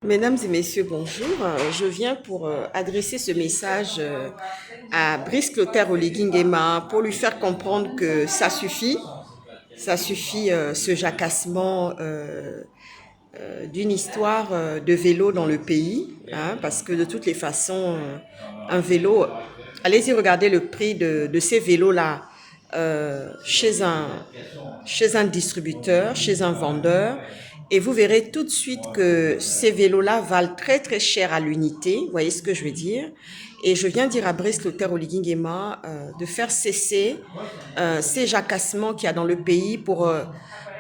Mesdames et messieurs, bonjour. Je viens pour adresser ce message à Brice Clotaire Oligui Nguema pour lui faire comprendre que ça suffit. Ça suffit ce jacassement d'une histoire de vélo dans le pays, hein, parce que de toutes les façons, un vélo, allez-y regarder le prix de ces vélos-là chez un distributeur, chez un vendeur, et vous verrez tout de suite que ces vélos-là valent très très cher à l'unité, vous voyez ce que je veux dire. Et je viens dire à Brice Clotaire Oligui Nguema de faire cesser ces jacassements qu'il y a dans le pays pour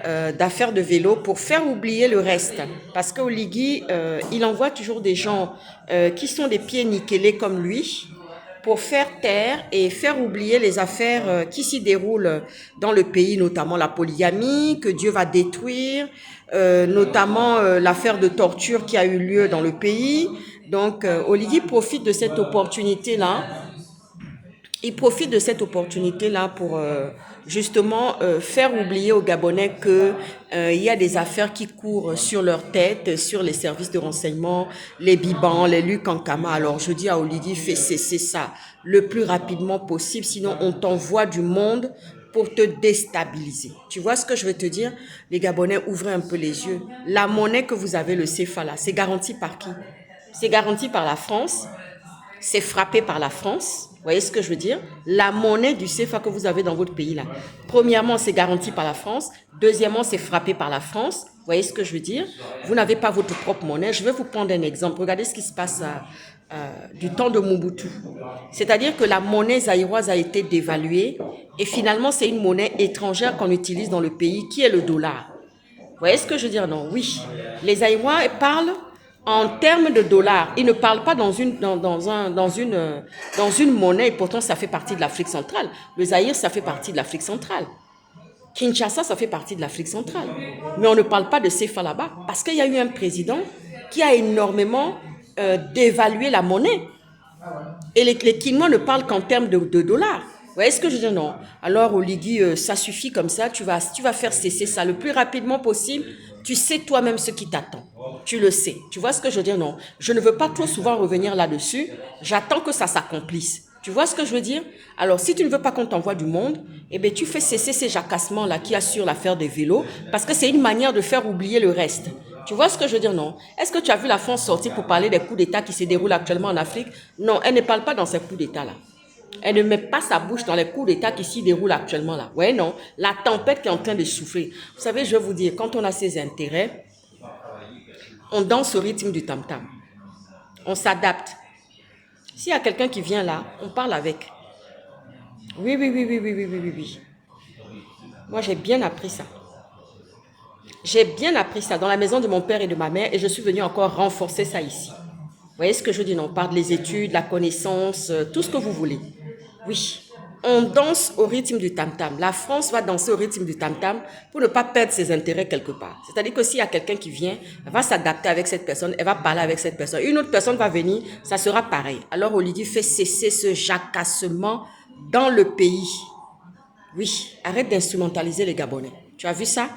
d'affaires de vélo pour faire oublier le reste. Parce qu'Oligui, il envoie toujours des gens qui sont des pieds nickelés comme lui pour faire taire et faire oublier les affaires qui s'y déroulent dans le pays, notamment la polygamie que Dieu va détruire, notamment l'affaire de torture qui a eu lieu dans le pays. Donc, Oligui profite de cette opportunité-là. Il profite de cette opportunité-là pour justement faire oublier aux Gabonais que il y a des affaires qui courent sur leur tête, sur les services de renseignement, les Bibans, les Lukankama. Alors je dis à Oligui, fais cesser ça le plus rapidement possible, sinon on t'envoie du monde pour te déstabiliser. Tu vois ce que je veux te dire? Les Gabonais, ouvrez un peu les yeux. La monnaie que vous avez, le CFA là, c'est garanti par qui? C'est garanti par la France. C'est frappé par la France. Vous voyez ce que je veux dire? La monnaie du CFA que vous avez dans votre pays là. Premièrement, c'est garanti par la France. Deuxièmement, c'est frappé par la France. Vous voyez ce que je veux dire? Vous n'avez pas votre propre monnaie. Je vais vous prendre un exemple. Regardez ce qui se passe du temps de Mobutu. C'est-à-dire que la monnaie zaïroise a été dévaluée et finalement, c'est une monnaie étrangère qu'on utilise dans le pays qui est le dollar. Vous voyez ce que je veux dire? Non, oui. Les Zaïrois parlent en termes de dollars. Ils ne parlent pas dans une monnaie, et pourtant ça fait partie de l'Afrique centrale. Le Zaïre, ça fait partie de l'Afrique centrale. Kinshasa, ça fait partie de l'Afrique centrale. Mais on ne parle pas de CFA là-bas parce qu'il y a eu un président qui a énormément dévalué la monnaie. Et les Kinois ne parlent qu'en termes de dollars. Vous voyez ce que je dis? Non. Alors, Oligui, ça suffit comme ça. Tu vas faire cesser ça le plus rapidement possible. Tu sais toi-même ce qui t'attend. Tu le sais. Tu vois ce que je veux dire? Non. Je ne veux pas trop souvent revenir là-dessus. J'attends que ça s'accomplisse. Tu vois ce que je veux dire? Alors, si tu ne veux pas qu'on t'envoie du monde, eh bien, tu fais cesser ces jacassements-là qui assurent l'affaire des vélos parce que c'est une manière de faire oublier le reste. Tu vois ce que je veux dire? Non. Est-ce que tu as vu la France sortir pour parler des coups d'État qui se déroulent actuellement en Afrique? Non, elle ne parle pas dans ces coups d'État-là. Elle ne met pas sa bouche dans les coups d'État qui s'y déroulent actuellement là. Ouais, non. La tempête qui est en train de souffler. Vous savez, je vais vous dire, quand on a ses intérêts, on danse au rythme du tam-tam. On s'adapte. S'il y a quelqu'un qui vient là, on parle avec. Oui, oui, oui, oui, oui, oui, oui, oui, oui. Moi, j'ai bien appris ça. J'ai bien appris ça dans la maison de mon père et de ma mère et je suis venue encore renforcer ça ici. Vous voyez ce que je dis? Non, on parle des études, la connaissance, tout ce que vous voulez. Oui, on danse au rythme du tam-tam. La France va danser au rythme du tam-tam pour ne pas perdre ses intérêts quelque part. C'est-à-dire que s'il y a quelqu'un qui vient, elle va s'adapter avec cette personne, elle va parler avec cette personne. Une autre personne va venir, ça sera pareil. Alors Oligui fait cesser ce jacassement dans le pays. Oui, arrête d'instrumentaliser les Gabonais. Tu as vu ça?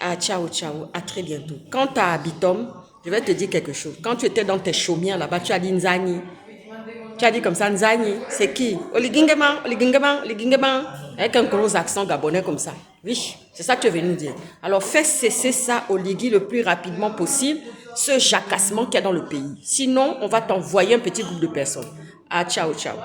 Ah, ciao, ciao, à très bientôt. Quant à Abitom, je vais te dire quelque chose. Quand tu étais dans tes chaumières là-bas, tu as dit Nzani. Tu as dit comme ça, Nzani, c'est qui? Oligui Nguema, Oligui Nguema, Oligui Nguema. Avec un gros accent gabonais comme ça. Oui, c'est ça que tu es venu nous dire. Alors fais cesser ça, Oligui, le plus rapidement possible, ce jacassement qu'il y a dans le pays. Sinon, on va t'envoyer un petit groupe de personnes. Ah, ciao, ciao.